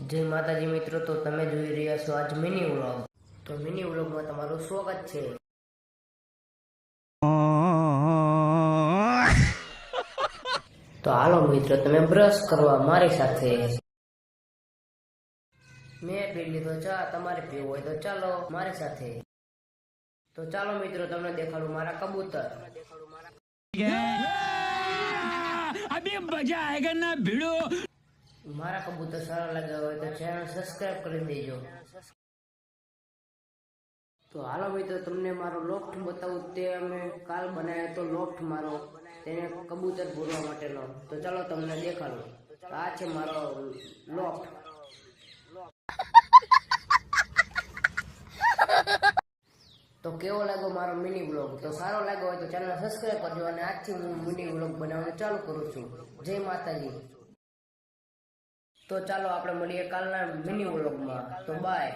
જય માતાજી મિત્રો, તો તમે જોઈ રહ્યા છો આજ મિની વ્લોગ। તો મિની વ્લોગમાં તમારું સ્વાગત છે। તો હાલો મિત્રો, તમે બ્રશ કરવા મારી સાથે। મેં પી લીધો ચા, તમારે પીવું હોય તો ચાલો મારી સાથે। તો ચાલો મિત્રો, તમને દેખાડું મારા કબૂતર। अभी मजा आएगा ना भिड़ो। મારા કબૂતર સારા લાગ્યા હોય તો ચેનલ સબસ્ક્રાઇબ કરી દેજો। તો હાલો મિત્રો, તમને મારો લોફ્ટ બતાવું। તે અમે કાલ બનાવ્યો તો લોફ્ટ મારો, તેને કબૂતર ભરવા માટેનો। તો ચાલો તમને દેખાડું। આ છે મારો લોફ્ટ। તો કેવો લાગ્યો મારો મિની વ્લોગ? તો સારો લાગ્યો હોય તો ચેનલ સબસ્ક્રાઇબ કરજો, અને આજથી હું મિની વ્લોગ બનાવવાનું ચાલુ કરું છું। જય માતાજી। તો ચાલો આપણે મળીએ કાલના મિની વ્લોગમાં। તો બાય।